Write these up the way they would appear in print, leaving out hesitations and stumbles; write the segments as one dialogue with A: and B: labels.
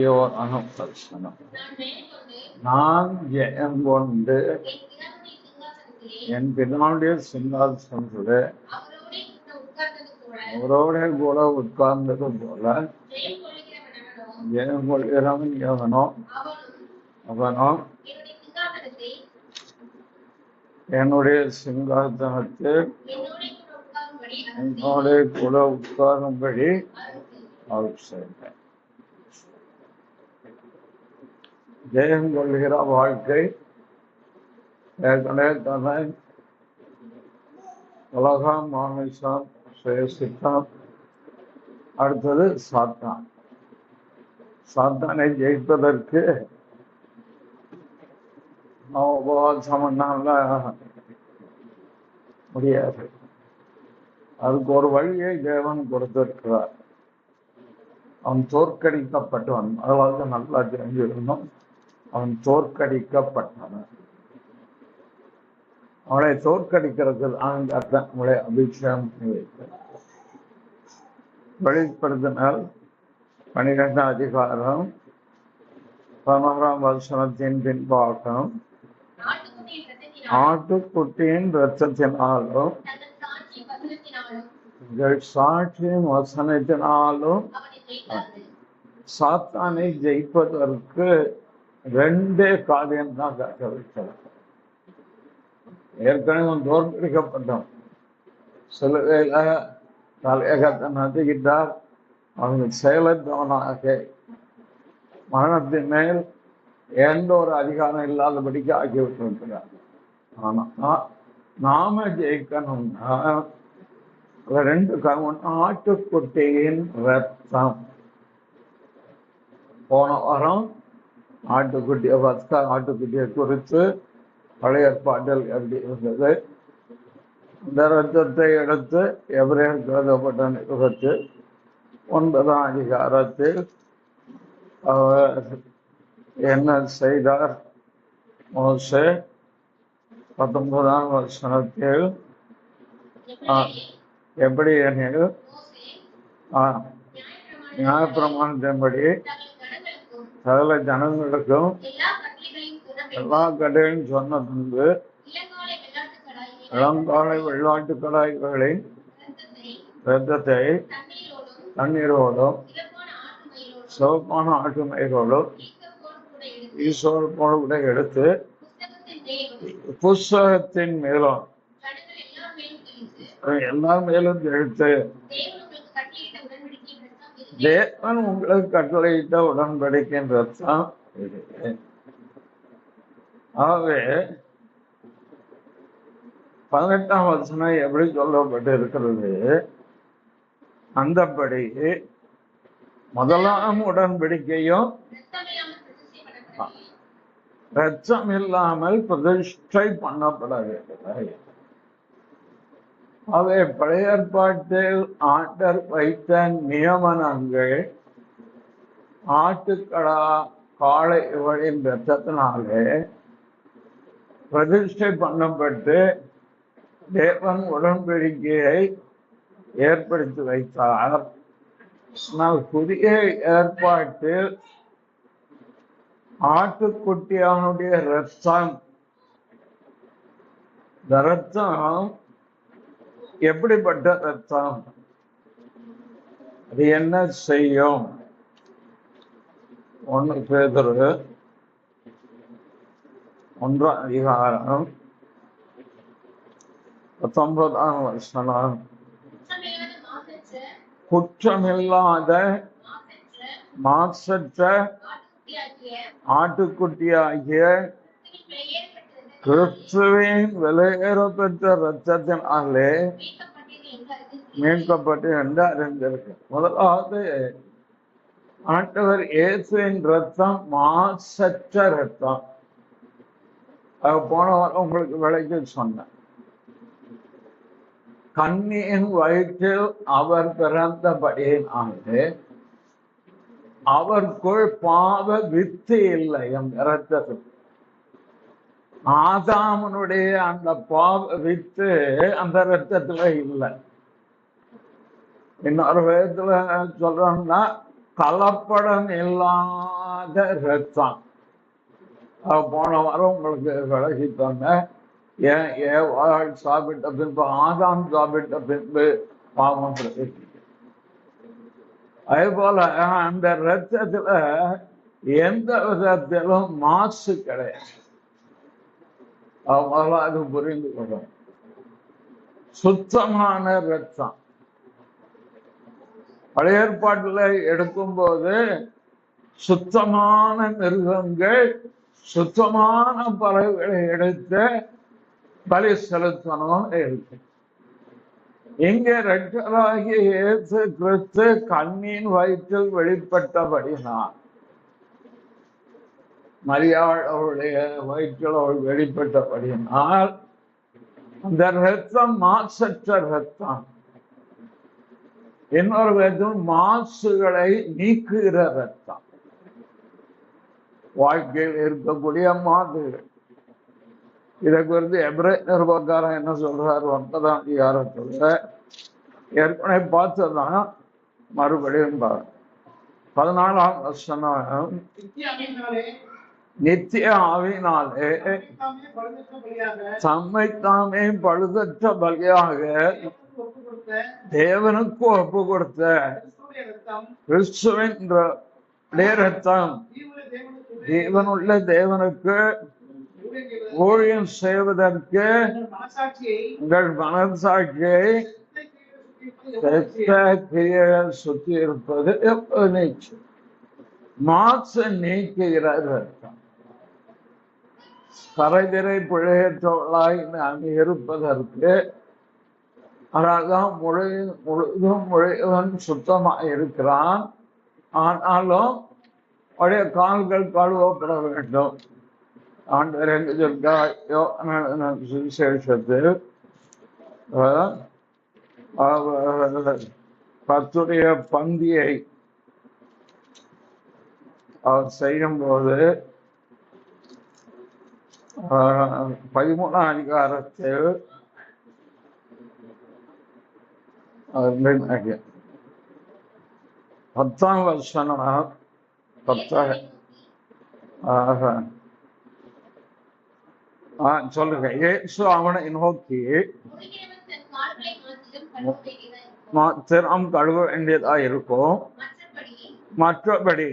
A: தரிசனம். நான் ஜெயம் கொண்டு என் பிதாவுடைய சிங்காசனத்திலே அவரோட கூட உட்கார்ந்தது போல ஜெயம் கொள்கிறவன் எவனோ அவனோ என்னுடைய சிங்காசனத்தில் என்னோட கூட உட்காரும்படி அவர் செய்தேன். ஜெயம் கொள்கிற வாழ்க்கை ஏற்கனவே தன்னை உலகம் மாமிசம் சுயசித்தம், அடுத்தது சாத்தான். சாத்தானை ஜெயிப்பதற்கு உபவாசம்னால முடியாது. அதுக்கு ஒரு வழியை தேவன் கொடுத்திருக்கிறார். அவன் தோற்கடிக்கப்பட்டவன். அதாவது நல்லா தெரிஞ்சிருந்தோம், அவன் தோற்கடிக்கப்பட்டவன். அவனை தோற்கடிக்கிறது அவளை அபிஷேகம் வைத்த வெளிப்படுத்தினால் 12ஆம் அதிகாரம் 11ஆம் வசனத்தின் பின்பாகம் ஆட்டுக்குட்டியின் இரத்தத்தினாலும் சாட்சியின் வசனத்தினாலும் சாத்தானை ஜெயிப்பதற்கு 2 காரியம் தான் கற்பித்தார். ஏற்கனவே தோற்கடிக்கப்பட்டோம். சிலுவையில தலையகத்தை நதிக்கிட்டார். அவங்க செயலற்றவனாக மரணத்தின் மேல் எந்த ஒரு அதிகாரம் இல்லாதபடிக்கு ஆக்கிவிட்டிருக்கிறார். ஆனா நாம ஜெயிக்கணும்னா 2 காரணம். ஆட்டுக்குட்டியின் ரத்தம். போன வாரம் ஆட்டுக்குட்டியை குறித்து பழைய ஏற்பாட்டில் எப்படி இருந்தது, இந்த ரத்தத்தை எடுத்து எபிரேயருக்கு எழுதப்பட்ட நிருபத்தில் 9ஆம் அதிகாரத்தில் அவர் என்ன செய்தார். மோசே 19ஆம் வசனத்தில் எப்படி எனில் நியாயப்பிரமாணத்தின்படி சகல ஜனங்களுக்கும் எல்லா கடையும் சொன்ன பின்பு இளங்காலை வெள்ளாட்டு கடாய்களின் ரத்தத்தை தண்ணீரோடும் சிவப்பான ஆட்டு மயிரோடும் ஈஸ்வரப்போடு கூட எடுத்து புஸ்தகத்தின் மேலும் எல்லா மேலும் எடுத்து தேவன் உங்களுக்கு கட்டளையிட்ட உடன்படிக்கையின் ரத்தம். ஆகவே 18ஆம் வசனம் எப்படி சொல்லப்பட்டு இருக்கிறது, அந்தபடி முதலாம் உடன்படிக்கையும் ரத்தம் இல்லாமல் பிரதிஷ்டை பண்ணப்படவில்லை. அவை பழைய ஏற்பாட்டில் ஆண்டர் வைத்த நியமனங்கள் ஆட்டுக்கடா காளை இவளின் ரத்தத்தினாலே பிரதிஷ்டை பண்ணப்பட்டு தேவன் உடன்படிக்கையை ஏற்படுத்தி வைத்தார். ஆனால் புதிய ஏற்பாட்டில் ஆட்டுக்குட்டியானுடைய ரத்தம், இந்த ரத்தம் எப்படிப்பட்ட ரத்தம், அது என்ன செய்யும்? 1 பேதுரு 1ஆம் அதிகாரம் 19ஆம் வசனம். குற்றமில்லாத மாசற்ற ஆட்டுக்குட்டியாகிய கிறிஸ்துவின் விலையேறப்பெற்ற ரத்தத்தினாலே மீட்கப்பட்டு என்று அறிந்திருக்கு. முதலாவது ஆண்டவர் இயேசுவின் ரத்தம் மாசற்ற ரத்தம். போன வாரம் உங்களுக்கு விலைக்கு சொன்னேன். கன்னியின் வயிற்றில் அவர் பிறந்தபடியினாலே அவருக்குள் பாவ வித்து இல்லை. அந்த இரத்தத்தில் ஆதாமனுடைய அந்த பாவ வித்து அந்த ரத்தத்துல இல்லை. இன்னொரு விதத்துல சொல்றோம்னா கலப்படம் இல்லாத ரத்தம். போன வாரம் உங்களுக்கு விளக்கித்தாங்க. ஏவாள் சாப்பிட்ட பின்பு, ஆதாம் சாப்பிட்ட பின்பு பாவம் பிரவேசிக்கும். அதே போல அந்த ரத்தத்துல எந்த விதத்திலும் மாசு கிடையாது. அது புரிந்து கொள்ளும். சுத்தமான ரத்தம். பழைய ஏற்பாட்டுல எடுக்கும் போது சுத்தமான மிருகங்கள், சுத்தமான பறவைகளை எடுத்து பலி செலுத்தணும் இருக்கு. இங்க இரட்சகராகிய இயேசு கிறிஸ்து கண்ணின் வயிற்றில் வெளிப்பட்டபடினால், மரியாள் அவருடைய வயிற்றில் அவள் வெளிப்பட்டபடினால், அந்த ரத்தம் மாசற்ற ரத்தம். இன்னொரு விதத்தில் மாசுகளை நீக்குகிற ரத்தம். வாழ்க்கையில் இருக்கக்கூடிய மாசுகள். இதை குறித்து எபிரேய நிருபக்காரன் என்ன சொல்றாரு 9ஆம் அதிகாரத்துல, ஏற்கனவே பார்த்ததான் மறுபடியும் 14ஆம் வசனம், நித்திய ஆவியினாலே தம்மை தாமே பழுதற்ற பலியாக தேவனுக்கு ஒப்பு கொடுத்த கிறிஸ்துவின் ரத்தம் தேவனுள்ள தேவனுக்கு ஊழியம் செய்வதற்கு உங்கள் மனசாட்சியை சுத்தி இருப்பது நீச்சு. மாசு நீக்குகிற ரத்தம். கரைதிரை பிழையற்றவர்களாய் நாம் இருப்பதற்கு, அதனால்தான் முழுதும் முழுவன் சுத்தமாக இருக்கிறான். ஆனாலும் அவருடைய கால்கள் கழுவப்பட வேண்டும். ஆண்டவர் எங்க சொல்றா, சுவிசேஷத்தில் 10 பந்தியை அவர் செய்யும் போது 13ஆம் அதிகாரத்தில் 10ஆம் வசனம் 10 சொல்லுங்க. இயேசு அவனை நோக்கி, திறம் கழுவ வேண்டியதா இருக்கும், மற்றபடி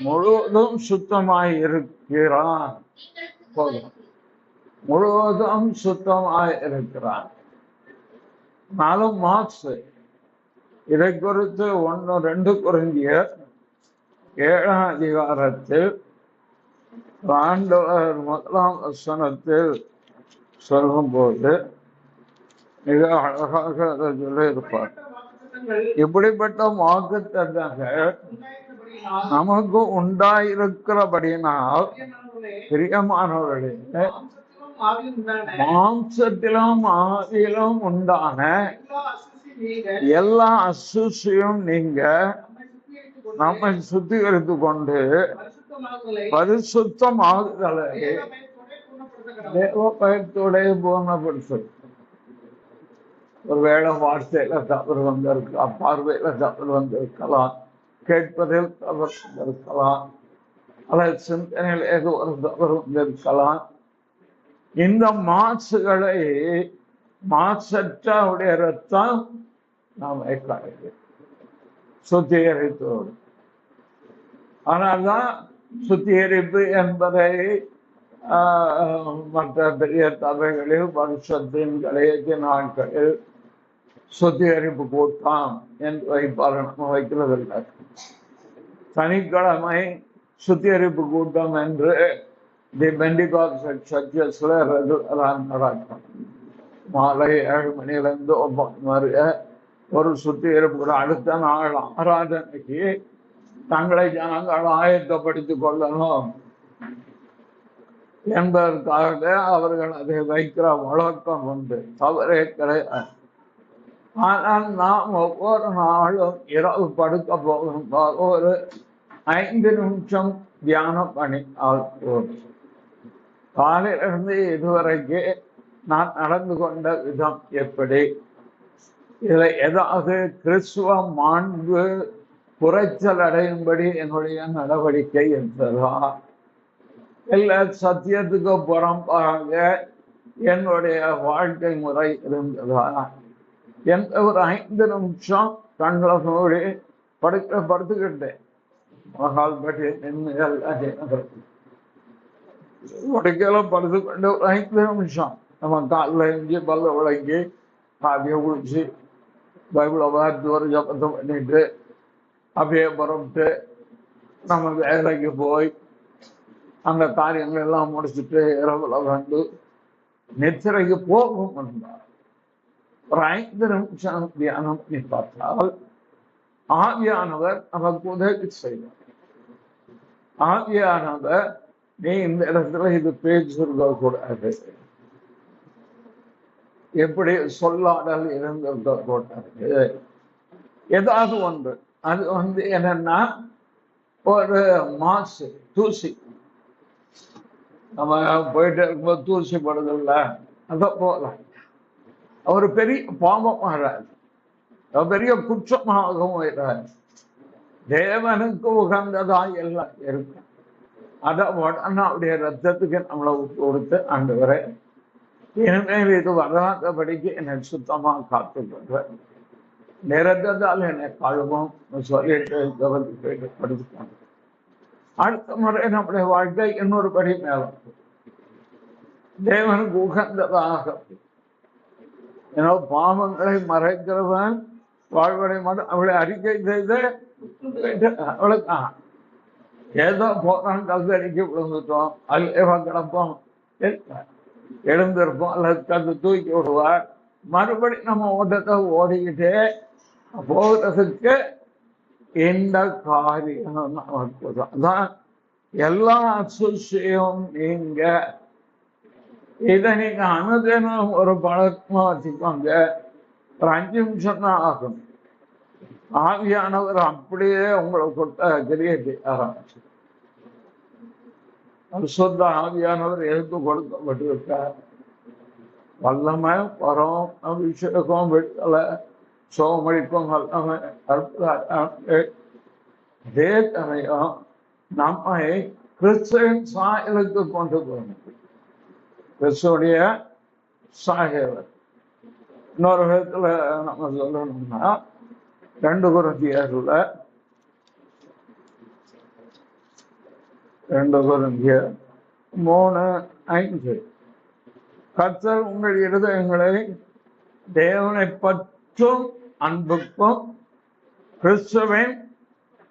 A: முழுவதும் சுத்தமாய் இருக்கிறான். முழுவதும் சுத்தமாய் இருக்கிறான். நாளும் மாசு. இதை குறித்து 1-2 கொரிந்தியர் 7ஆம் அதிகாரத்தில் ஆண்டவர் 1ஆம் வசனத்தில் சொல்லும்போது மிக அழகாக அதை சொல்லி இருப்பார். இப்படிப்பட்ட வாக்குத்தத்தங்கள் நமக்கு உண்டாயிருக்கிறபடியினால், பிரியமானவர்களே, மாம்சத்திலும் ஆவியிலும் உண்டான எல்லா அசுசியும் நீங்க நம்மை சுத்திகரித்து கொண்டு பரிசுத்தமாகுதலை தேவ பயத்தோட பூர்ணப்படுத்து. ஒருவேளை வார்த்தையில தவறு வந்திருக்கலாம், பார்வையில தவறு வந்திருக்கலாம், கேட்பதில் தவறு வந்திருக்கலாம், அல்லது சிந்தனையில் ஏதோ ஒரு தவறு வந்திருக்கலாம். இந்த மாசுகளை மாசற்ற உடைய ரத்தம் நாம் சுத்திகரித்தோடு. ஆனால்தான் சுத்திகரிப்பு என்பதை மற்ற பெரிய சபைகளில் வருஷத்தின் கடைசி நாட்களில் சுத்திகரிப்பு கூட்டம் என்று வைப்பார்கள். நம்ம வைக்கிறதில்லை. சனிக்கிழமை சுத்திகரிப்பு கூட்டம் என்று தி பெண்டிகாஸ்டல் சர்ச்சஸ்ல ரெகுலராக நடக்கும். மாலை 7 மணியிலிருந்து 9 மணி வரை ஒரு சுத்திகரிப்பு கூட. அடுத்த நாள் ஆராதனைக்கு தங்களை ஜனங்கள் ஆயத்தப்படுத்திக் கொள்ளணும் என்பதற்காக அவர்கள் அதை வைக்கிற வழக்கம் உண்டு. தவறே கிடையாது. ஆனால் நாம் ஒவ்வொரு நாளும் இரவு படுக்க போகும்போது ஒரு 5 நிமிஷம் தியானம் பண்ணினால் போதும். காலையிலிருந்து இதுவரைக்கு நான் நடந்து கொண்ட விதம் எப்படி, இதில் ஏதாவது கிறிஸ்துவ மாண்பு குறைச்சல் அடையும்படி என்னுடைய நடவடிக்கை இருந்ததா, இல்லை சத்தியத்துக்கு புறம்பாக என்னுடைய வாழ்க்கை முறை இருந்ததா? எந்த ஒரு 5 நிமிஷம் கண்களை மூடி படுத்துக்கிட்டேன். மகால் பற்றி நின்றுகள் படுக்கையில படுத்துக்கொண்டு ஒரு 5 நிமிஷம் நம்ம காலில் எஞ்சி பல்ல விளங்கி காவியை குளிச்சு பைபிளை பார்த்து ஒரு ஜபத்தை பண்ணிட்டு அப்படியே புறப்பட்டு நம்ம வேலைக்கு போய் அந்த காரியங்கள் எல்லாம் முடிச்சுட்டு இரவுல வந்து நித்திரைக்கு போகும் என்றார். ஒரு 5 நிமிஷம் தியானம் பண்ணி பார்த்தால் ஆவியானவர் நமக்கு உதவி செய்வார். ஆவியானவர் நீ இந்த இடத்துல இது பேசிருக்க கூடாது, எப்படி சொல்லாடல் இருந்திருக்க கூடாது, ஏதாவது ஒன்று. அது என்னன்னா ஒரு மாசு தூசி, நம்ம போயிட்டு இருக்கும்போது தூசி படுதில்ல, அத போல ஒரு பெரிய பாவமாகாது, பெரிய குற்றமாகவும் இராது. தேவனுக்கு உகந்ததா எல்லாம் இருக்கும். அதை உடனே அவருடைய ரத்தத்துக்கு நம்மளை கொடுத்து ஆண்டவரே இனிமேல் இது வராதபடிக்கு என்னை சுத்தமாக காத்துக்கொள்ற, நிறத்தால் என்னை கழுவும் சொல்லிட்டு போயிட்டு படுத்துக்காங்க. அடுத்த முறை நம்முடைய வாழ்க்கை இன்னொரு படி மேலும் தேவனுக்கு உகந்ததாக. ஏன்னா பாவங்களை மறைக்கிறவன் வாழ்வடை மட்டும் அவளை அறிக்கை செய்து அவளுக்கு ஏதோ போறான், கல்தடிக்க விழுந்துட்டோம், அல்ல கிடப்போம், எழுந்திருப்போம், அல்லது கல்வி தூக்கி விடுவார். மறுபடி நம்ம ஓட்டத்தை ஓடிக்கிட்டே போகிறதுக்கு இந்த காரியம் தான் எல்லா அசுசியும். நீங்க இதை நீங்க அனுதினம் ஒரு பழக்கமா வச்சுக்கோங்க. ஒரு 5 நிமிஷம் தான் ஆகும். ஆவியானவர் அப்படியே உங்களை கொடுத்த கிரியேட்டி ஆரம்பிச்சு சுத்த ஆவியானவர் எழுத்து கொடுக்கப்பட்டிருக்கார். வல்லமை வரும், அபிஷேகம், விடுதலை, சோமளிக்கும் வல்லமை, அதே சமயம் நம்மை கிறிஸ்துவின் சாயலுக்கு கொண்டு போகணும். கிறிஸ்துடைய சாயல் இன்னொரு விதத்துல நம்ம சொல்லணும்னா 2 கொரிந்தியர் 3:5 கர்த்தர் உங்கள் இருதயங்களை தேவனை பற்றும் அன்புக்கும் கிறிஸ்துவின்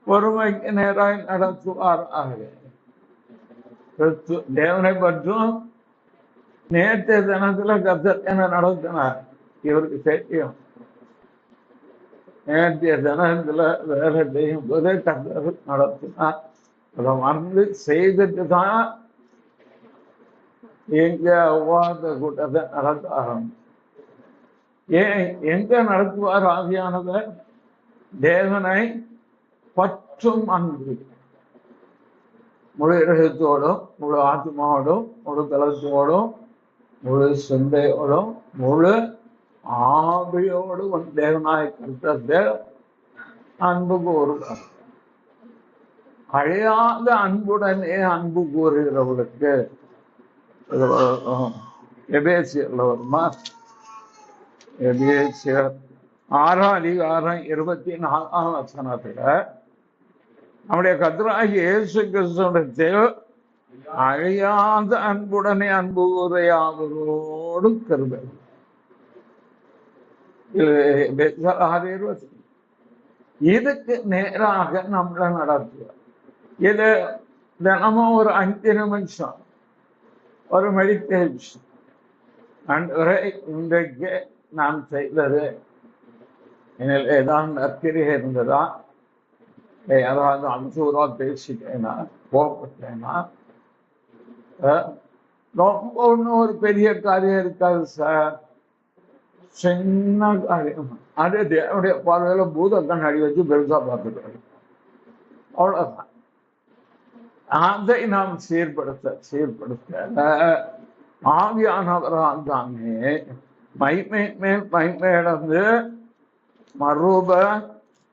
A: பொறுமைக்கு நேராய் நடத்துவாராக. தேவனை பற்றும் நேற்றைய தினத்துல கர்த்தர் என்ன நடத்தினார் இவருக்கு தெரியும். நேற்றைய தினத்துல வேலை செய்யும் போதே கர்த்தர் நடத்தினார். அதை மறந்து செய்துட்டு தான் எங்க உவாத கூட்டத்தை நடத்த ஆரம்பிச்சு. எங்க நடத்துவார் ஆவியானவர்? தேவனை பற்றும் அன்பு, முழு இதயத்தோடும், முழு ஆத்மாவோடும், முழு பலத்தோடும், முழு சிந்தையோடும், முழு ஆவியோடு தேவனாய் கர்த்தர் அன்பு கூறுவார். அழியாத அன்புடனே அன்பு கூறுகிறவர்களுக்கு எபேசியர்ல வருமா? எபேசியர் 6:24 நம்முடைய கர்த்தராகிய இயேசு கிறிஸ்துவிடத்தில் அழியாத அன்புடனே அன்பு கூறையாவரோடு கருது. இதுக்கு நேராக நம்மள நடத்துவார். இது தினமும் ஒரு 5 நிமிஷம் ஒரு மெடிடேஷன். ஆண்டவரே இன்றைக்கு நான் செய்தது என்னில் ஏதாவது நற்கிரிகை இருந்ததா, ஏதாவது அனுசூரா பேசிட்டேனா, கோபப்பட்டேனா, ரொம்ப ஒன்றும் ஒரு பெரிய காரியம் இருக்காது சார், சின்ன காரியம். அது தேவனுடைய பார்வையில பூத கண்ணாடி வச்சு பெருசா பார்த்துக்கிறது, அவ்வளவுதான். அதை நாம் சீர்படுத்த ஆவியானவரால் தானே மைமை மேல் மைமை இழந்து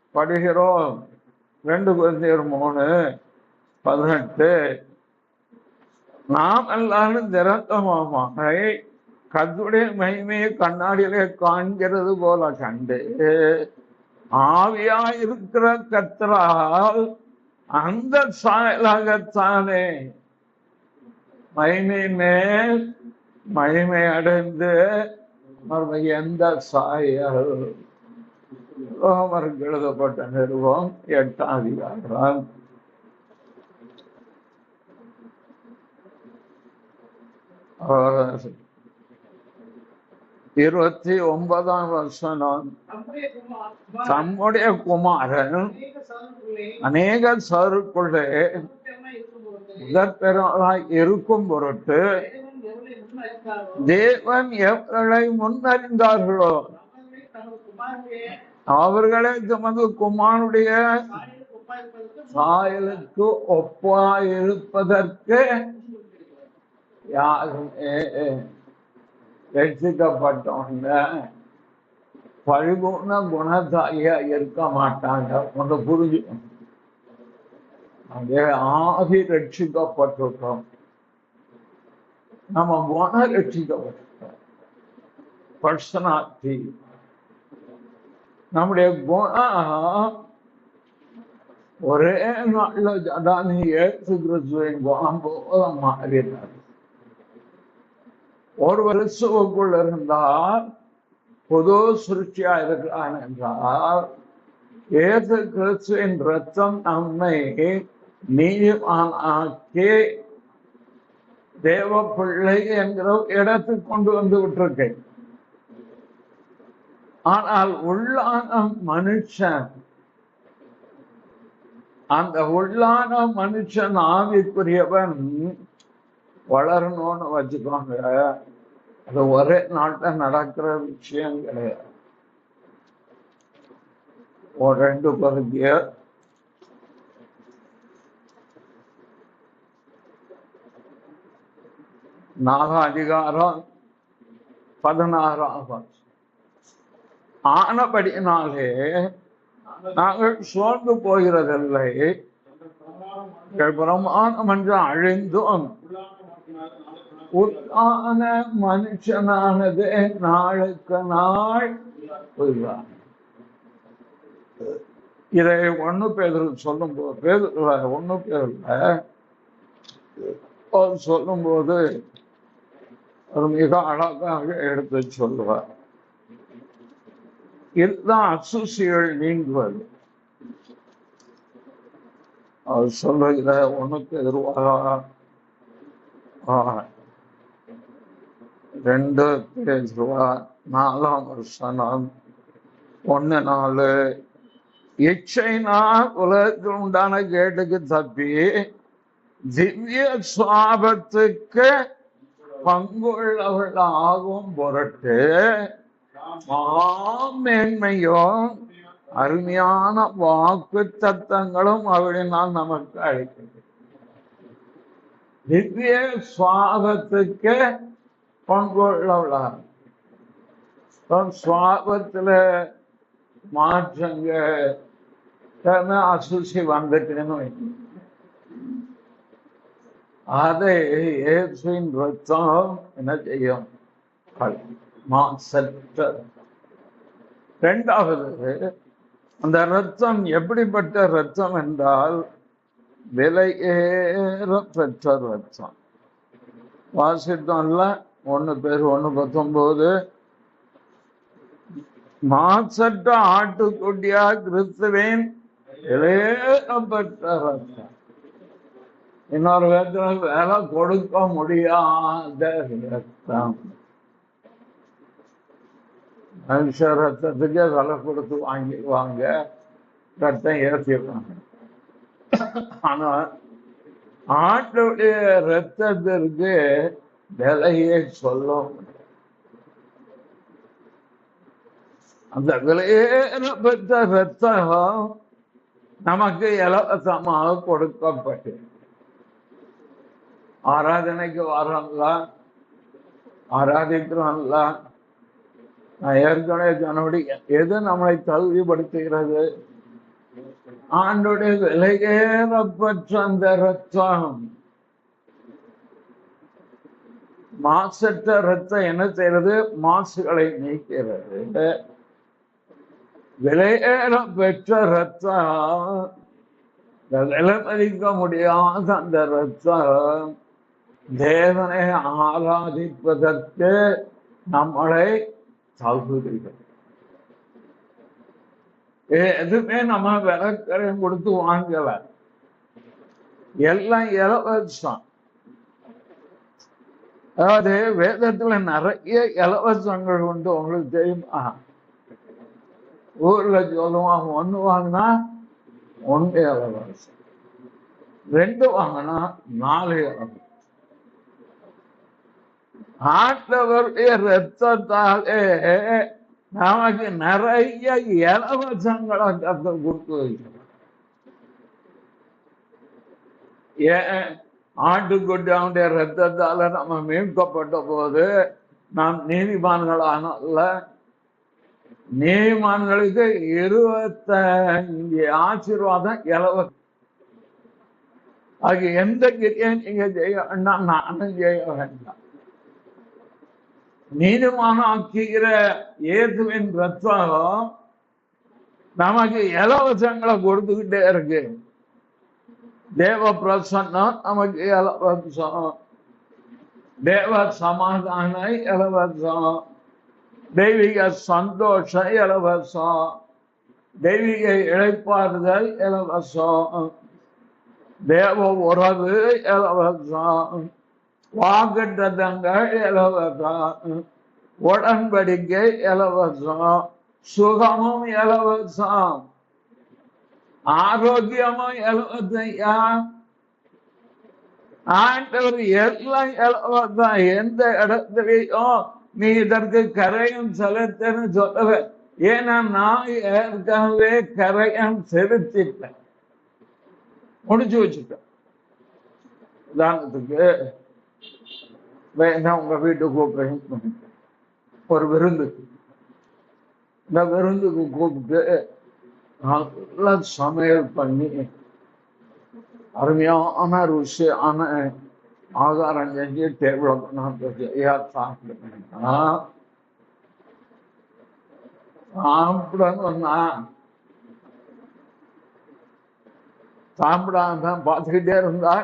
A: மறுபடுகிறோம். 2 Corinthians 3:18 நாம் எல்லாரும் திறத்தமாகை கர்த்தருடைய மகிமையை கண்ணாடியிலே காண்கிறது போல கண்டு ஆவியாயிருக்கிற கர்த்தரால் அந்த சாயலாகத்தானே மகிமை மேல் மகிமை அடைந்து எந்த சாயல் ரோமருக்கு எழுதப்பட்ட நிறுவம் 8ஆம் அதிகாரம் 29ஆம் வசனம். தம்முடைய குமாரன் அநேக சருக்குள்ளே முதற்பெறாய் இருக்கும் பொருட்டு தேவன் எவர்களை முன்னறிந்தார்களோ அவர்களை தமது குமாரனுடைய சாயலுக்கு ஒப்பாயிருப்பதற்கு யாருமே ரட்சிக்கப்பட்டவங்க பரிபூர்ண குணசாலியா இருக்க மாட்டாங்க. ஒன்று புரிஞ்சுக்கணும். அங்கே ஆதி ரட்சிக்கப்பட்டிருக்கோம், நம்ம குண ரட்சிக்கப்பட்டிருக்கோம். பர்சனாலிட்டி நம்முடைய குணம் ஒரே நாள்ல ஜடானி ஏசு கிறிஸ்துவின் குணம் போல மாறினார். ஒரு வருஷத்துக்குள் இருந்தால் புது சிருஷ்டியா இருக்கிறான் என்றால் ஏசு கிறிஸ்துவின் ரத்தம் நம்மை நீதிமானாக்கி தேவ பிள்ளை என்கிற இடத்துக்கு கொண்டு வந்து விட்டிருக்கேன். ஆனால் உள்ளான மனுஷன், அந்த உள்ளான மனுஷன் ஆவிக்குரியவன் வளரணும்னு வச்சுக்கோங்க. அது ஒரே நாட்டில் நடக்கிற விஷயம் கிடையாது. ஒரு 2 Corinthians 4ஆம் அதிகாரம் 16ஆம் வசனம். ஆனபடினாலே நாங்கள் சோர்ந்து போகிறதில்லை, பிரமாணம் என்று அழிந்தும் உத்தான மனுஷனானது நாளுக்கு நாள் போய்வார். இதை 1 பேதுரு சொல்லும் போது 1 பேதுருல சொல்லும் போது ஒரு மிக அழகாக எடுத்து சொல்லுவார். இதுதான் அசுசிகள் நீங்குவது. அவர் சொல்லுகிற 1 பேதுரு 2 பேதுரு 4ஆம் வசனம் 1:4 இச்சையினால் உலகத்தில் உண்டான கேட்டுக்கு தப்பி திவ்ய சுவாபத்துக்கு பங்குள்ளவர்கள் ஆகும் பொருட்டு மேன்மையும் அருமையான வாக்கு தத்தங்களும் அவளினால் நமக்கு அளிக்கிறது. திவ்ய சுவாபத்துக்கு பங்குள்ளவர்களாக சுவாபத்துல மாற்றங்க அசுசி வந்துட்டேன்னு அதை இயேசுவின் ரத்தம் என்ன செய்யும்? மாசற்ற. 2வது, அந்த ரத்தம் எப்படிப்பட்ட ரத்தம் என்றால் விலையேற பெற்ற ரத்தம். வாசித்தோம்ல 1 பேதுரு 1:19 மாசற்ற ஆட்டுக்குட்டியா கிறிஸ்துவின் விலையேறப்பட்ட ரத்தம். இன்னொரு விதத்துல வேலை கொடுக்க முடியாத ரத்தம். மனுஷ ரத்தத்துக்கு விலை கொடுத்து வாங்கிடுவாங்க, ரத்தம் ஏற்றிடுவாங்க. ஆனா ஆட்டுடைய ரத்தத்திற்கு விலையை சொல்ல முடியும். அந்த விலையேறப்பட்ட ரத்தம் நமக்கு இலவசமாக கொடுக்கப்பட்டு ஆராதனைக்கு வரோம்ல, ஆராதிக்கிறோம்ல. நான் ஏற்கனவே சொன்னபடி எது நம்மளை தகுதிப்படுத்துகிறது? ஆண்டுடைய விலையேறப்பட்ட அந்த ரத்தம், மாசற்ற ரத்தம் என்ன செய்யறது? மாசுகளை நீக்கிறது. விலையேற பெற்ற ரத்தம், விலை மதிக்க முடியாத அந்த ரத்தம் தேவனை ஆராதிப்பதற்கு நம்மளை தகுதிகள். எதுவுமே நம்ம விலைக்கரையும் கொடுத்து வாங்கல, எல்லாம் இலவசம். அதாவது வேதத்துல நிறைய இலவசங்கள் உண்டு. உங்களுக்கு தெரியுமா? ஊர்ல சொல்லுவாங்க, 1 வாங்கினா 1 இலவசம், 2 வாங்கினா 4 இலவசம். ஆண்டவருடைய ரத்தத்தாலே நமக்கு நிறைய இலவசங்களை கர்த்தர் கொடுத்து வைக்கிறார். ஏன்? ஆட்டுக்குட்டி அவனுடைய ரத்தத்தால நம்ம மீட்கப்பட்ட போது நாம் நீதிமான்களானல்ல, நீதிமான்களுக்கு 25 ஆசீர்வாதம் இலவசம். அது எந்த கிரியும் நீங்க செய்ய வேண்டாம், நானும் செய்ய வேண்டாம். நீதிமானாக்குகிற இயேசுவின் ரத்தம் நமக்கு இலவசங்களை கொடுத்துக்கிட்டே இருக்கு. தேவ பிரசன்னம் நமக்கு இலவசம், தேவ சமாதானம் இலவசம், தெய்வீக சந்தோஷம் இலவசம், தெய்வீக இழைப்பாறுதல் இலவசம், தேவ உறவு இலவசம், வாக்குத்தத்தங்கள் இலவசம், உடன்படிக்கை இலவசம், சுகமும் இலவசம், ஆரோக்கியமும் இலவசம். ஆண்டவர் எல்லாம் இலவசம். எந்த இடத்துலையும் நீ இதற்கு கரையம் செலுத்தன்னு சொல்லல. ஏன்னா நான் ஏற்கனவே கரையம் செலுத்திட்டேன், முடிச்சு வச்சுட்டேன். உதாரணத்துக்கு வேணா உங்க வீட்டுக்கு கூப்பிடுறேன் ஒரு விருந்துக்கு. இந்த விருந்துக்கு கூப்பிட்டு நல்லா சமையல் பண்ணி அருமையான ருசியான ஆகாரம் செஞ்சு டேபிள சாப்பிடுவேன்னா சாப்பிடணும்னா சாப்பிடாம பார்த்துக்கிட்டே இருந்தா,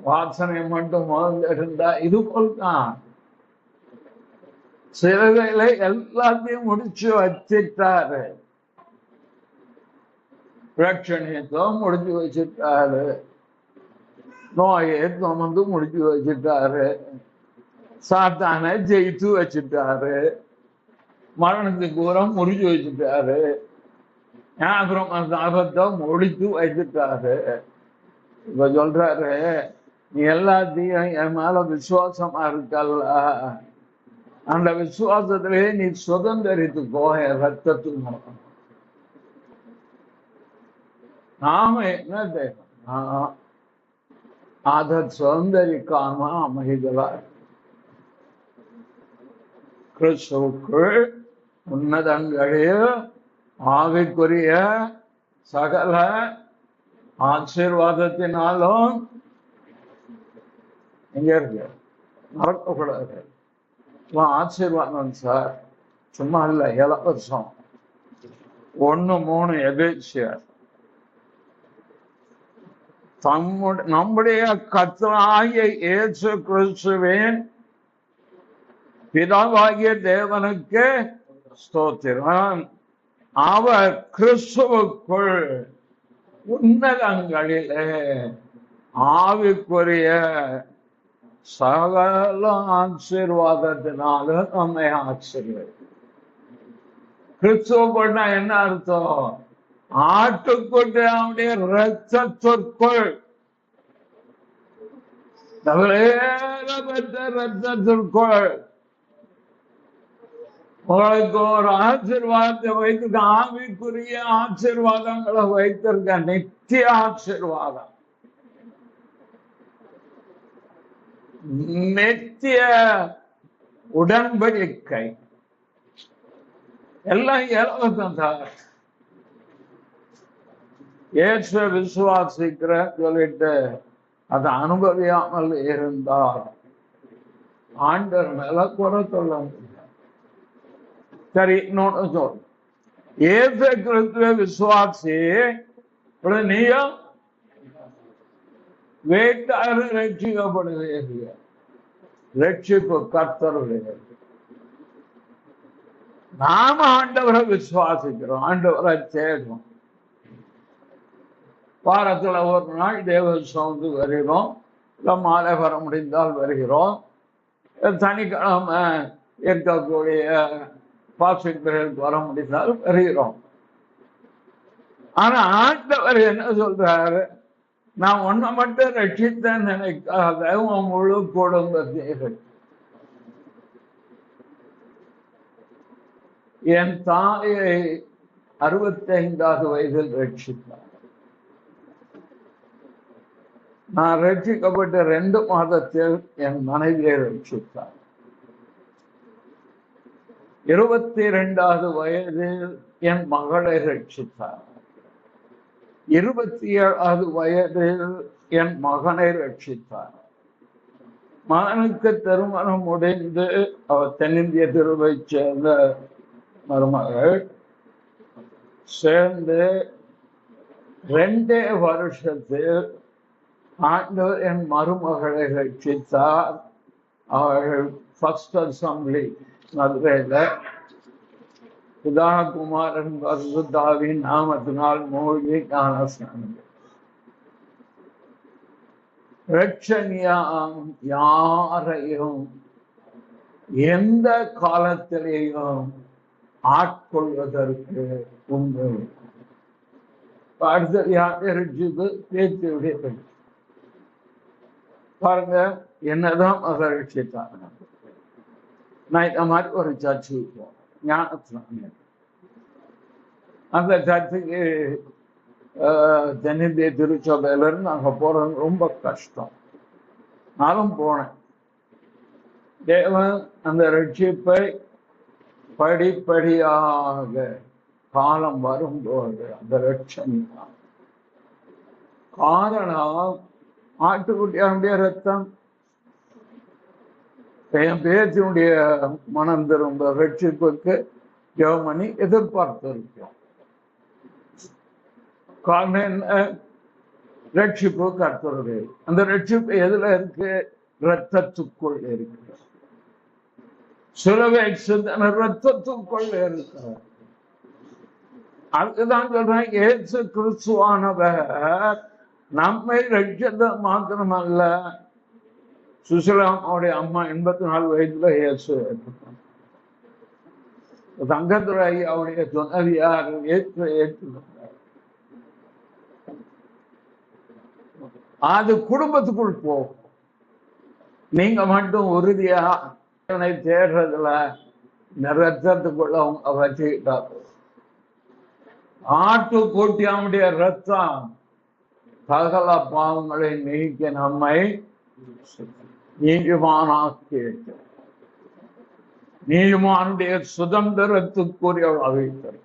A: வாசனை மட்டும் முதல்ல இருந்தா, இது போல் தான் சிறுவையில எல்லாத்தையும் முடிச்சு வச்சிட்டாரு. பிரட்சணியத்துவம் முடிச்சு வச்சிட்டாரு, நோயை வந்து முடிச்சு வச்சிட்டாரு, சாத்தானை ஜெயித்து வச்சிட்டாரு, மரணத்துக்கு உரம் முடிச்சு வச்சுட்டாரு, அப்புறம் ஆபத்தை முடித்து வைத்துட்டாரு. இப்ப சொல்றாரு, நீ எல்லாத்தையும் என் மேல விசுவாசமா இருக்கல்ல, அந்த விசுவாசத்திலே நீ சுதந்திரித்துக்கோ என் ரத்தத்தின் மூலம். நாம என்ன செய்யணும்? அதை சுதந்திரிக்காம அமைதலா கிறிஸ்துவுக்குள் உன்னதங்களில் ஆவிக்குரிய சகல ஆசீர்வாதத்தினாலும் எங்க இருக்கு, மறக்கக்கூடாது. ஆசீர்வாதம் சார், சும்மா இல்ல, இலவசம். 1:3 எபேசியர். நம்முடைய கர்த்தராகிய இயேசு கிறிஸ்துவின் பிதாவாகிய தேவனுக்கு ஸ்தோத்திரம். அவர் கிறிஸ்துவுக்குள் உன்னதங்களிலே ஆவிக்குரிய சகல ஆசீர்வாதத்தினாலும் நம்மை ஆசீர்வதி. கிறிஸ்துவுக்குள்னா என்ன அர்த்தம்? ஆட்டுக்குட்டி அவனுடைய ரத்தத்திற்குள், பெற்ற ரத்தத்திற்குள் உங்களுக்கு ஒரு ஆசீர்வாதத்தை வைத்திருக்க, ஆவிக்குரிய ஆசீர்வாதங்களை வைத்திருக்க, நித்திய ஆசீர்வாதம், நித்திய உடன்படிக்கை, எல்லாம் இலவசம் சார். இயேசுவை விசுவாசிக்கிற சொல்லிட்டு அதை அனுபவியாமல் இருந்தால் ஆண்டவர் மேல குறை சொல்ல முடியாது. சரி, இன்னொன்னு சொல், இயேசு கிறிஸ்துவ விசுவாசி நீயும் வேண்டாறு ரட்சிக்கப்படுவீர்கள். ரட்சிப்பு கர்த்தருடையது. நாம ஆண்டவரை விசுவாசிக்கிறோம், ஆண்டவரை தேடுறோம். வாரத்துல ஒரு நாள் தேவ சவுந்து வருகிறோம், இல்லை மாலை வர முடிந்தால் வருகிறோம். சனிக்கிழமை இருக்கக்கூடிய பாசிட்டிவ் வர முடிந்தால் வருகிறோம். ஆனா ஆண்டவர் என்ன சொல்றாரு, நான் ஒன்ன மட்டும் ரட்சித்தேன் நினைக்காத, உன் முழு குடும்பத்தை. என் தாயை 65வது வயதில் ரட்சித்தார். நான் ரட்சிக்கப்பட்ட 2 மாதத்தில் என் மனைவியை ரட்சித்தார். 22வது வயதில் என் மகளை ரட்சித்தார். 27வது வயதில் என் மகனை ரட்சித்தார். மகனுக்கு திருமணம் முடிந்து அவர் தென்னிந்திய திருவை சேர்ந்த மருமகள் சேர்ந்து 2 வருஷத்தில் ஆண்டவர் என் மருமகளை ரட்சித்தார். அவர்கள் ஃபர்ஸ்ட் அசம்பிளி மதுரையில பிதாகுமாரன் பரிசுத்தாவின் நாமத்தினால் மூழ்கி ஞானஸ்நானம். ரட்சணியாம் யாரையும் எந்த காலத்திலேயும் ஆட்கொள்வதற்கு உண்டு. அடுத்தது யாரை ரட்சிப்பு? பேச்சுடைய ரட்சிப்பு. பாருங்க, என்னதான் அதை ரட்சித்தாங்க. நான் இந்த மாதிரி ஒரு சர்ச்சுக்கு போறேன், ஞானஸ்நானம். அந்த சர்ச்சுக்கு தென்னிந்திய திருச்சபையிலிருந்து அங்க போறது ரொம்ப கஷ்டம். நானும் போனேன். தேவன் அந்த ரட்சிப்பை படிப்படியாக காலம் வரும்போது அந்த ரட்சணை காரணம் ஆட்டுக்குட்டியாருடைய ரத்தம். என் பேச்சினுடைய மனம் திரும்ப ரட்சிப்புக்கு ஜெபமணி எதிர்பார்த்து இருக்கோம். காரணம் என்ன? ரட்சிப்பு கர்த்தருடைய. அந்த ரட்சிப்பு எதுல இருக்கு? ரத்தத்துக்குள் இருக்கு. சிலுவை சிந்தனை ரத்தத்துக்குள் இருக்கு. அதுதான் சொல்றேன், இயேசு கிறிஸ்துவானவர் நம்மை ரட்சித்த மாத்திரமல்ல, சுசிலாமாவுடைய அம்மா 84 வயதுல இயேசு தங்கத்துறை அவருடைய துணைவியார் ஏற்று அது குடும்பத்துக்குள் போகும். நீங்க மட்டும் உறுதியா தேடுறதுல ரத்தத்துக்குள்ள அவங்க வச்சுக்கிட்டார். ஆட்டு கூட்டியாமுடைய ரத்தம் சகல பாவங்களை நீக்கி நம்மை நீதிமானாக்கி நீதிமானுடைய சுதந்திரத்துக்குரிய வைத்தது.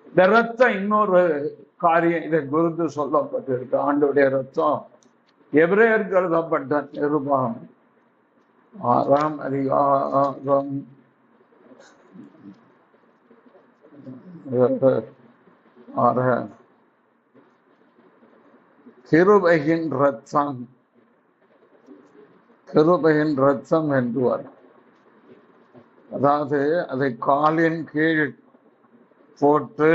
A: இந்த ரத்தம் இன்னொரு காரியம் இதை குறித்து சொல்லப்பட்டிருக்கு. ஆண்டுடைய ரத்தம் எபிரேயருக்கு எழுதப்பட்ட நிருபம் 6ஆம் அதிகாரம் 6 கிருபையின் ரத்தம், கிருபையின் ரத்தம் என்று வரும். அதாவது அதை காலின் கீழ் போட்டு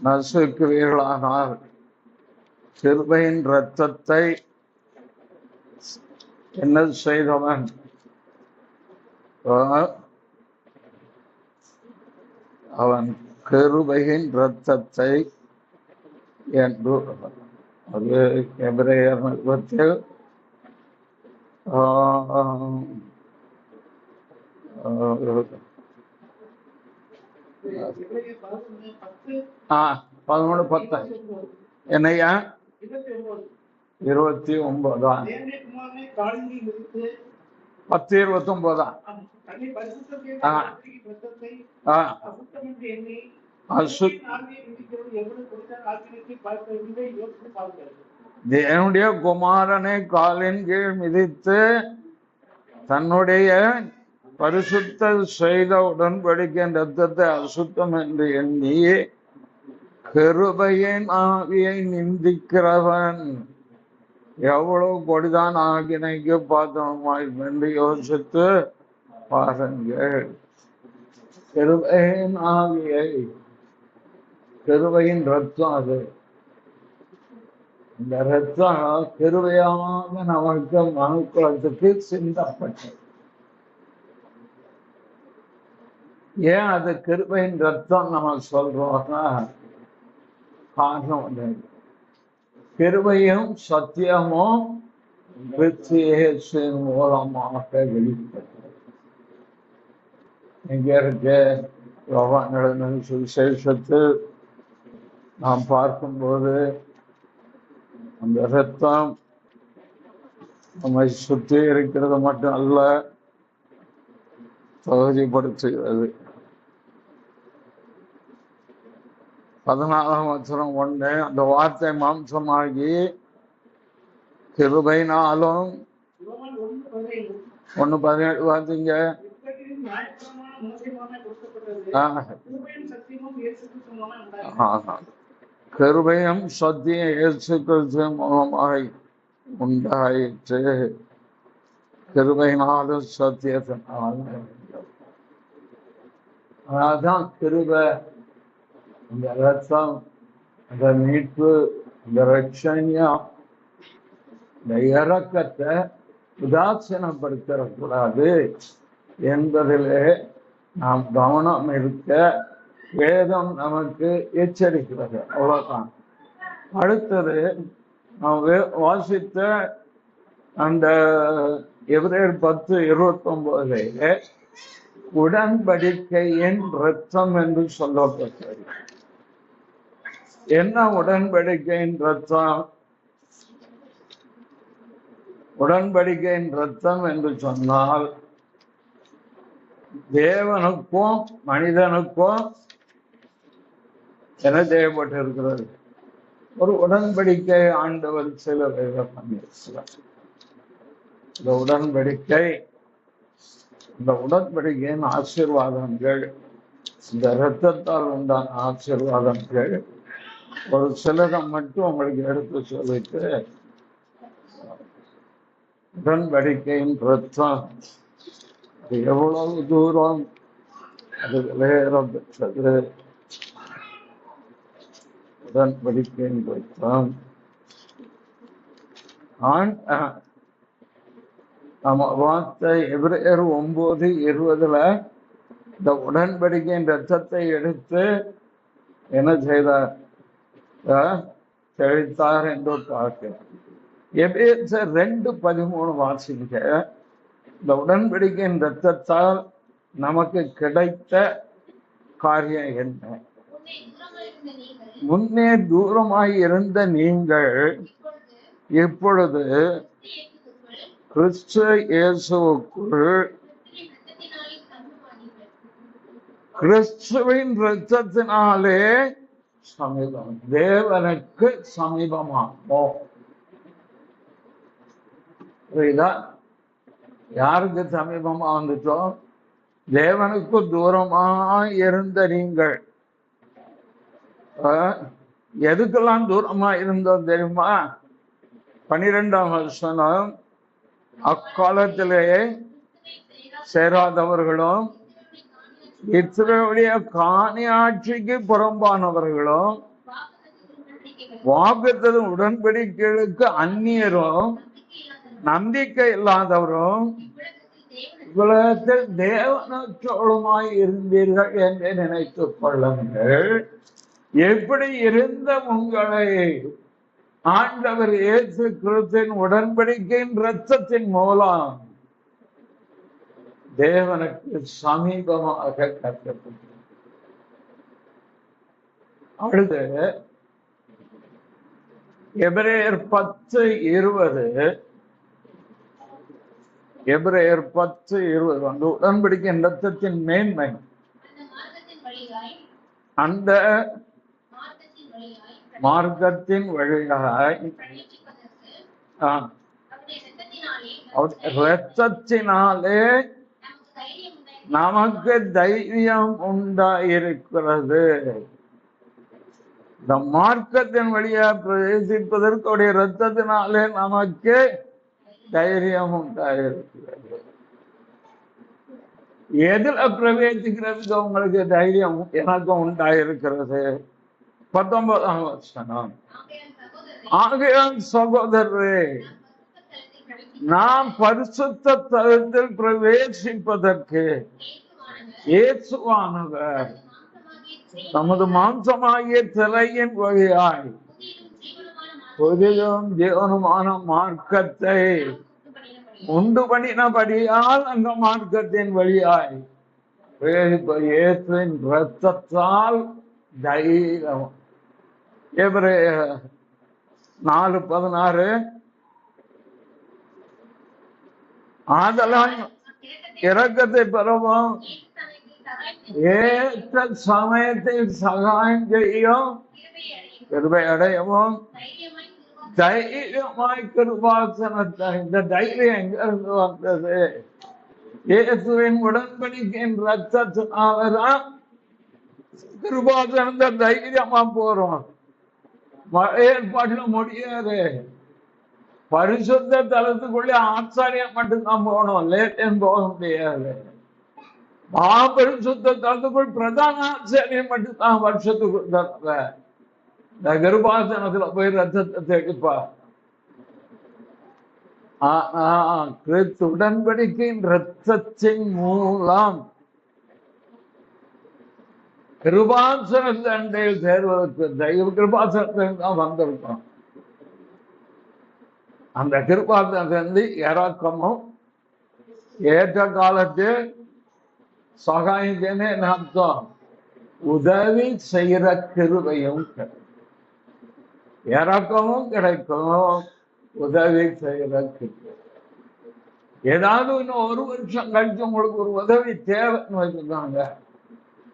A: நசுக்குவீர்களானால் கிருபையின் ரத்தத்தை என்ன செய்தவன்? அவன் கிருபையின் ரத்தத்தை என்று. அது எபிரேயர் நிருபத்தில் 11:10 என்னையா 29 10:29. தேவனுடைய குமாரனை காலின் கீழ் மிதித்து தன்னுடைய பரிசுத்த செய்த உடன்படிக்கையின் ரத்தத்தை அசுத்தம் என்று எண்ணி கிருபையின் ஆவியை நிந்திக்கிறவன் எவ்வளவு கொடிதான் ஆகினைக்கு பார்த்தோமாய் என்று யோசித்து பாருங்கள். கிருபையின் ஆவியை, கிருபையின் ரத்தம் அது. இந்த ரத்தம் கிருபையாக நமக்கு மனுக்குலத்துக்கு சிந்தப்பட்டது. ஏன் அது கிருபையின் ரத்தம் நம்ம சொல்றோம்னா காரணம் கிருபையும் சத்தியமும் கிறிஸ்து மூலமாக வெளிப்பட்டது. இங்க இருக்க யோவான் சுவிசேஷத்தில் நாம் பார்க்கும்போது அந்த ரத்தம் நம்மை சுற்றி இருக்கிறது மட்டும் அல்ல, தகுதிப்படுத்துகிறது. 14ஆம் வசனம் 1, அந்த வார்த்தை மாம்சமாகி கிருபையினாலும் 1:17 பார்த்தீங்க. கிருபையும் சத்தியம் இயேசு கிறிஸ்து மூலமாக உண்டாயிற்று. கிருபையினாலும் சத்தியத்தினாலும். அதான் கிருபை, இந்த ரத்தம், இந்த மீட்பு, இந்த ரட்சணியம், இந்த இரக்கத்தை உதாசீனப்படுத்தக்கூடாது என்பதிலே நாம் கவனம் இருக்க வேதம் நமக்கு எச்சரிக்கிறது. அவ்வளவுதான். அடுத்தது நாம் வாசித்த அந்த எபிரேயர் 10:29 உடன்படிக்கையின் ரத்தம் என்று சொல்லப்பட்டது. என்ன உடன்படிக்கையின் ரத்தம்? உடன்படிக்கையின் ரத்தம் என்று சொன்னால் தேவனுக்கும் மனிதனுக்கும் என்ன செய்யப்பட்டிருக்கிறது? ஒரு உடன்படிக்கை ஆண்டவர் சில பண்ணியிருக்கிறார். இந்த உடன்படிக்கை, இந்த உடன்படிக்கையின் ஆசீர்வாதங்கள், இந்த இரத்தத்தால் உண்டான ஆசீர்வாதங்கள் ஒரு சிலரை மட்டும் உங்களுக்கு எடுத்து சொல்லிட்டு, உடன்படிக்கையின் ரத்தம் அது எவ்வளவு தூரம் அது விலையேறம் பெற்றது. உடன்படிக்கையின் ரத்தம் நம்ம வார்த்தை எபிரேயர் 9:20 இந்த உடன்படிக்கையின் ரத்தத்தை எடுத்து என்ன செய்தார்? தெளித்தார் என்று பார்க்கிறார். எபேசியர் 2:13 வாசிங்க. இந்த உடன்படிக்கையின் ரத்தத்தால் நமக்கு கிடைத்த காரியம் என்ன? முன்னே தூரமாய் இருந்த நீங்கள் இப்பொழுது கிறிஸ்து இயேசுவுக்குள் கிறிஸ்துவின் இரத்தத்தினாலே சமீபம், தேவனுக்கு சமீபமாகும். யாருக்கு சமீபமா வந்துட்டோம்? தேவனுக்கு தூரமா இருந்த நீங்கள். எதுக்கெல்லாம் தூரமா இருந்தோம் தெரியுமா? 12ஆம் வசனம், அக்காலத்திலே சேராதவர்களும் இஸ்ரவேலுடைய காணி ஆட்சிக்கு புறம்பானவர்களும் வாக்குத்தத்தம் உடன்படிக்கைகளுக்கு அந்நியரும் நம்பிக்கை இல்லாதவரும் உலகத்தில் தேவனற்றோளுமாய் இருந்தீர்கள் என்று நினைத்துக் கொள்ளுங்கள். எப்படி இருந்த உங்களை ஆண்டவர் இயேசு கிறிஸ்துவின் உடன்படிக்கையின் இரத்தத்தின் மூலம் தேவனுக்கு சமீபமாக கட்டப்பட்டது. அடுத்து எபிரேயர் 10:20 எபிரேயர் 10:20 அந்த உடன்படிக்கையின் இரத்தத்தின் மேன்மை. அந்த மார்க்கத்தின் வழியாய் இரத்தத்தினாலே நமக்கு தைரியம் உண்டாயிருக்கிறது. இந்த மார்க்கத்தின் வழியா பிரவேசிப்பதற்கு இரத்தத்தினாலே நமக்கு தைரியம் உண்டாயிருக்கிறது. எதுல பிரவேசிக்கிறதுக்கு உங்களுக்கு தைரியம் எனக்கும் உண்டாயிருக்கிறது? 19ஆம் வசனம். ஆகையால் சகோதரரே, நாம் பரிசுத்த தலத்தில் பிரவேசிப்பதற்கு இயேசுவானவர் நமது மாம்சமாகிய திரையின் வழியாய் புதிதும் ஜீவனுமான மார்க்கத்தை உண்டு பண்ணினபடியால் அந்த மார்க்கத்தின் வழியாய் இயேசுவின் இரத்தத்தால் தைரியம். எபிரேயர் 4:16 ஆதலால் இரக்கத்தை பெறவும் ஏற்ற சமயத்தில் சகாயம் செய்யும் கிருபை அடையவும் தைரியமாய் கிருபாசனத்தை. இந்த தைரியம் எங்க இருந்து வந்தது? இயேசுவின் உடன்படிக்கையின் இரத்தத்தினாலதான் கிருபாசனத்தை தைரியமா போறோம். ஏற்பாட்டுல முடியாது. பரிசுத்த தலத்துக்குள்ளே ஆச்சாரியம் மட்டும்தான் போகணும், லேட்டன் போக முடியாது. பரிசுத்த தலத்துக்குள் பிரதான ஆச்சாரியம் மட்டும்தான் வருஷத்துக்கு தரல. இந்த கிருபாசனத்துல போய் ரத்தத்தை தேடிப்பா. கிறிஸ்து உடன்படிக்கையின் ரத்தத்தின் மூலம் கிருபாசன தண்டையில் சேர்வதற்கு தெய்வ கிருபாசனத்தில் தான் வந்திருக்கோம். அந்த கிருபாசனத்திலிருந்து இறக்கமும் ஏற்ற காலத்தில் சகாயம் அர்த்தம் உதவி செய்யற கிருபையும் இறக்கமும் கிடைக்கும், உதவி செய்யற கிருபை. ஏதாவது இன்னும் 1 வருஷம் கழிச்சு உங்களுக்கு ஒரு உதவி தேவைன்னு வச்சுருக்காங்க,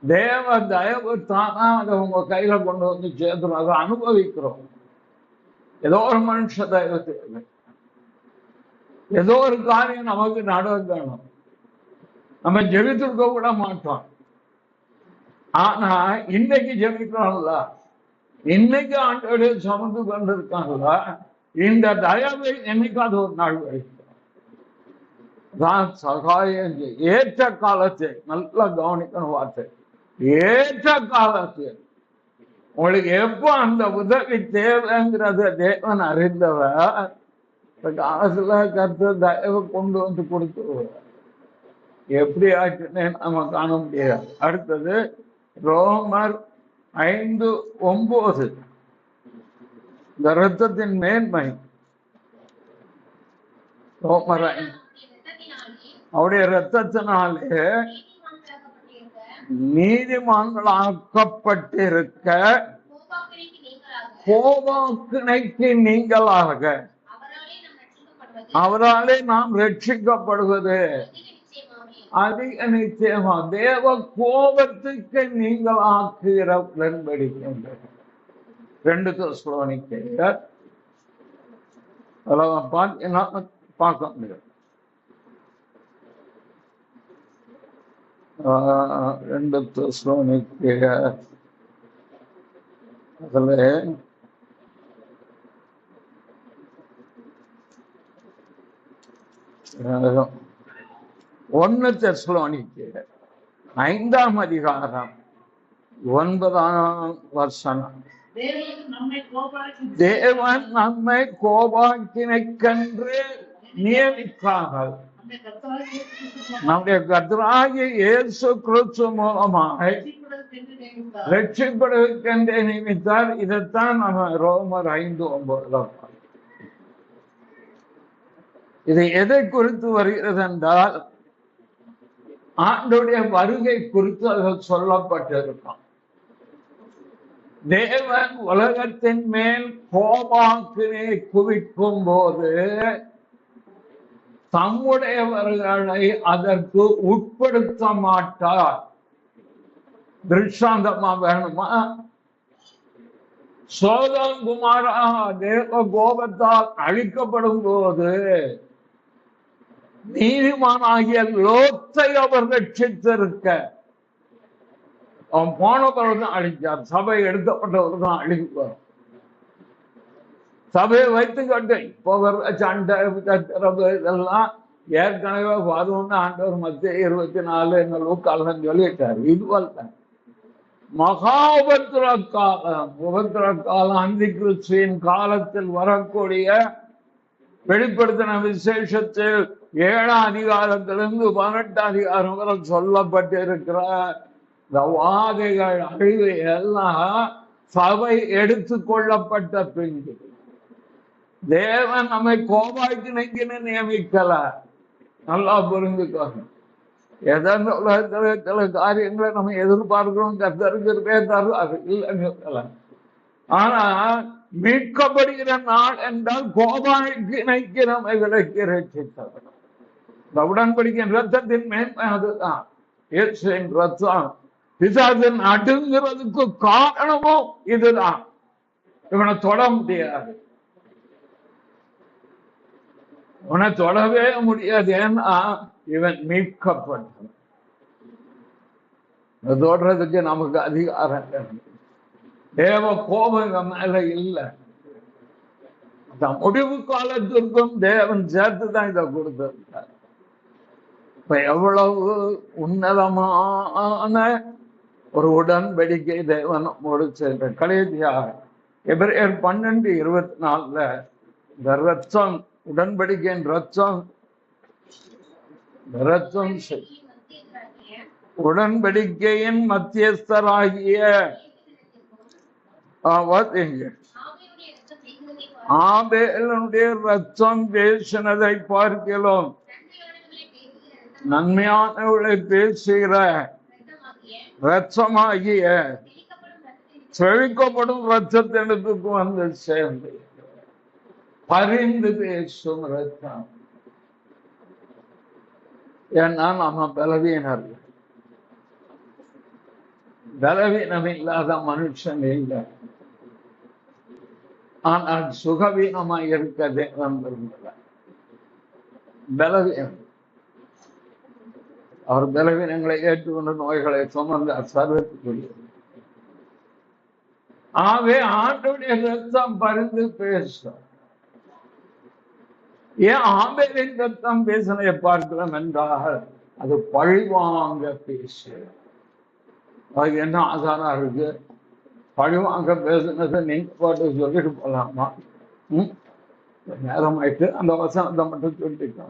A: தேவ தயவு தானா அதை உங்க கையில கொண்டு வந்து சேர்த்துடும். அதை அனுபவிக்கிறோம். ஏதோ ஒரு மனுஷ தயவு தேவை, ஏதோ ஒரு காரியம் நமக்கு நடக்கணும். நம்ம ஜெபித்திருக்க கூட மாட்டோம். ஆனா இன்னைக்கு ஜெபிக்கிறோம்ல, இன்னைக்கு ஆண்டோடைய சுமந்து கொண்டு இருக்காங்களா, இந்த தயவை என்னைக்காவது ஒரு நாள் வைக்கிறோம். சகாயம் ஏற்ற காலத்தை நல்லா கவனிக்கணும். வார்த்தை ஏற்ற காலத்தில் உங்களுக்கு எப்போ அந்த உதவி தேவைங்கிறத தேவன் அறிந்தவர் காலத்துல கருத்து தயவு கொண்டு வந்து கொடுத்துருவார். எப்படி ஆச்சுன்னு நம்ம காண முடியாது. அடுத்தது ரோமர் 5:9 இந்த ரத்தத்தின் மேன்மை. ரோமர் 5 அவருடைய ரத்தத்தினாலே நீதிமான்களாக்கப்பட்டிருக்க கோபாக்கினைக்கு நீங்களாக அவராலே நாம் ரட்சிக்கப்படுவது அதிக நிச்சயமா. தேவ கோபத்துக்கு நீங்கள் ஆக்குகிற உடன்படிக்கின்ற 2 தெசலோனிக்கேயர் பார்க்க முடியும். 2 தெசலோனிக்கேயர் அதுல 1 தெசலோனிக்கேயர் 5ஆம் அதிகாரம் 9ஆம் வசனம். தேவன் நம்மை கோபாக்கினைக்கென்று நியமித்தார்கள். நம்முடைய கர்த்தராகிய இயேசு கிறிஸ்து மூலமாக ரட்சிப்படுவதற்கென்றே நியமித்தார். இதைத்தான் நம்ம ரோமர் 5:9 இது எதை குறித்து வருகிறது என்றால், ஆண்டோடைய வருகை குறித்து அதில் சொல்லப்பட்டிருக்கும். தேவன் உலகத்தின் மேல் கோபாக்கினை குவிக்கும் போது தம்முடையவர்களை அதற்கு உட்படுத்த மாட்டார். திருஷ்டாந்தமா வேணுமா? சோதம் குமாரா தேவ கோபத்தால் அழிக்கப்படும் போது நீதிமானாகிய லோத்தை அவர் ரட்சித்திருக்க, அவன் போனவர்கள் தான் அழிச்சார். சபை எடுக்கப்பட்டவர் தான் அழிப்பார். சபையை வைத்துக்கட்டு இப்போ சண்டை இதெல்லாம் ஏற்கனவே வரும்னு ஆண்டவர் மத்திய 24 லூக்கால சொல்லிட்டார். இதுவல்ல, மகா உபத்திர காலம், உபத்திர காலம் அந்தி கிறிஸ்துவின் காலத்தில் வரக்கூடிய வெளிப்படுத்தின விசேஷத்தில் 7ஆம் அதிகாரத்திலிருந்து 18ஆம் அதிகாரம் வரை சொல்லப்பட்டிருக்கிற இந்த வாதைகள் அழிவு எல்லாம் சபை எடுத்துக்கொள்ளப்பட்ட பின்பு. தேவன் நம்மை கோபாய்க்கு நெங்கின நியமிக்கல. நல்லா புரிந்துக்கோங்க. எதன் உலகத்துல சில காரியங்களை நம்ம எதிர்பார்க்கிறோம், கத்தருக்கு தருவாரு, இல்லைன்னு சொல்லலாம். ஆனா மீட்கப்படுகிற நாள் என்றால் கோபாய்க்கு நைக்கிறவைகளுக்கு ரட்சித்தவர். உடன்படிக்கையின் ரத்தத்தின் மேன்மை அதுதான். இயேசுவின் ரத்தம் பிசாசின் அடுங்கிறதுக்கு காரணமும் இதுதான். இவனை தொட முடியாது, இவனை தொடவே முடியாது. ஏன்னா இவன் மீட்கப்பட்டான். தொடுறதுக்கு நமக்கு அதிகாரம். தேவ கோபம் மேல இல்லை. முடிவு காலத்திற்கும் தேவன் சேர்த்துதான் இதை கொடுத்திருக்கார். இப்ப எவ்வளவு உன்னதமான ஒரு உடன்படிக்கை தேவன் முடிச்ச கடைசியாக எபிரேயர் 12:24 இந்த ரத்தம், உடன்படிக்கையின் ரத்தம், ரத்தம் உடன்படிக்கையின் மத்தியஸ்தராகிய ஆபேலுடைய ரத்தம் பேசினதை பார்க்கலாம். நன்மையானவளை பேசுகிற ரத்தமாகிய செழிக்கப்படும் ரத்தத்தினத்துக்கு வந்து சேர்ந்து பரிந்து பேசும் ரத்தம். ஏன்னா நம்ம பலவீனர், பலவீனம் இல்லாத மனுஷன் இல்லை. ஆனால் சுகவீனமா இருக்க தேவன் விரும்புகிறார். பலவீனம், அவர் பலவீனங்களை ஏற்றுக்கொண்டு நோய்களை சுமந்த சர்வத்துக்குரிய. ஆகவே ஆண்டுடைய ரத்தம் பரிந்து பேசும். ஏன் ஆபேலின் ரத்தம் பேசினை பார்க்கிறோம் என்றால் அது பழிவாங்க பேசு. அதுக்கு என்ன ஆதாரம் இருக்கு? பழிவாங்க பேசுனதை நீங்க பாட்டு சொல்லிட்டு போலாமா? நேரம் ஆயிட்டு அந்த வசனத்தை மட்டும் சொல்லிட்டு,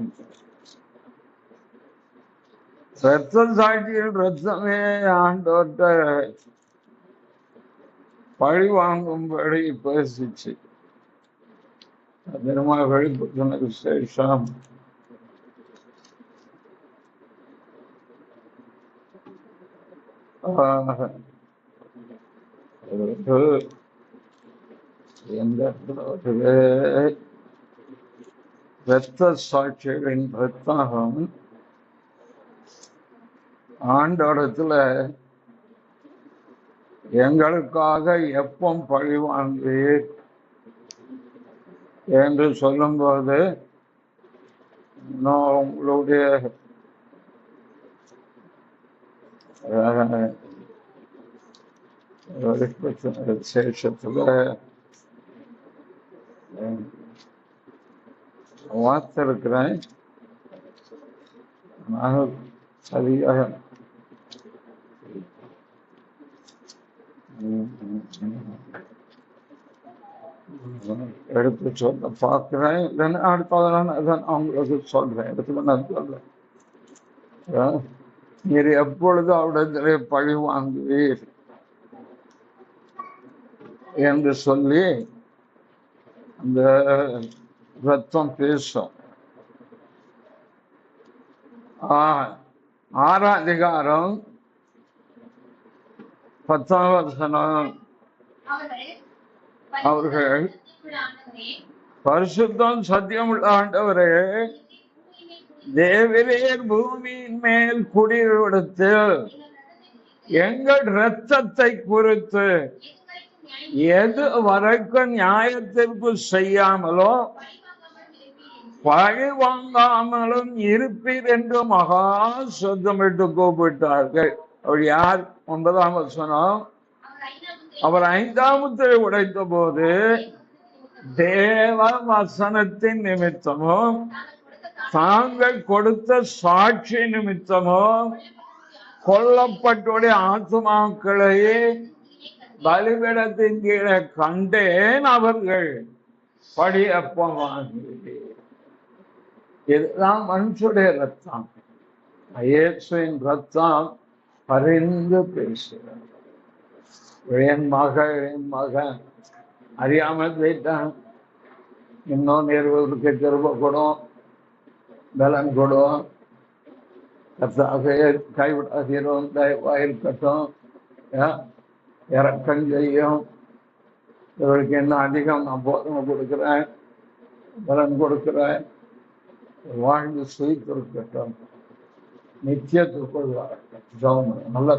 A: ரத்த சாட்சியில் ரத்தமே ஆண்டோட்ட பழி வாங்கும்படி பேசிச்சு. அதிகமாக வெளிப்படுத்தின விசேஷம் ரத்த சாட்சிகளின் ரத்தம் ஆண்டோடத்துல எங்களுக்காக எப்போ பழி வாங்குவீர் என்று சொல்லும்போது உங்களுடைய விசேஷத்துல வார்த்திருக்கிறேன். நான் சரியாக எடுத்து சொல்ல பார்க்கிறேன். அடுத்ததான் அவங்களுக்கு சொல்றேன். எடுத்து நான் சொல்றேன். நீர் எப்பொழுது அவரிடத்திலே பழி வாங்குவீர் என்று சொல்லி அந்த ரத்தம் பேசும். 6ஆம் அதிகாரம் 10ஆம் வசனம், அவர்கள் பரிசுத்தம் சத்தியமுள்ள ஆண்டவரே, தேவரீர் பூமியின் மேல் குடியிருத்து எங்கள் இரத்தத்தை குறித்து எது வரைக்கும் நியாயத்திற்கு செய்யாமலோ பழி வாங்காமலும் இருப்பீர் என்று மகா சத்தமிட்டு கூப்பிட்டார்கள். அவர் யார்? 9ஆம் வசனம். அவர் 5ஆம் முத்திரை உடைத்த போது தேவ வசனத்தின் நிமித்தமும் தாங்கள் கொடுத்த சாட்சி நிமித்தமும் கொல்லப்பட்டுடைய ஆத்மாக்களையே பலிபீடத்தின் கீழே கண்டேன். அவர்கள் படியப்பமாகி, இதுதான் மனுஷுடைய ரத்தம். இயேசுவின் ரத்தம் பரிந்து பேசுகிறார். என் மகன் அறியாமல் போயிட்டான், இன்னும் நேர்வதற்கு திரும்ப கொடும், பலன் கொடும், கைவிடாதீரும், தயவாயிருக்கட்டும், இறக்கம் செய்யும், இவருக்கு என்ன அதிகம் நான் போதனை கொடுக்கிறேன், பலன் கொடுக்கிறேன், வாழ்ந்து சுயித்திருக்கட்டும், நிச்சயத்திற்குள் நல்ல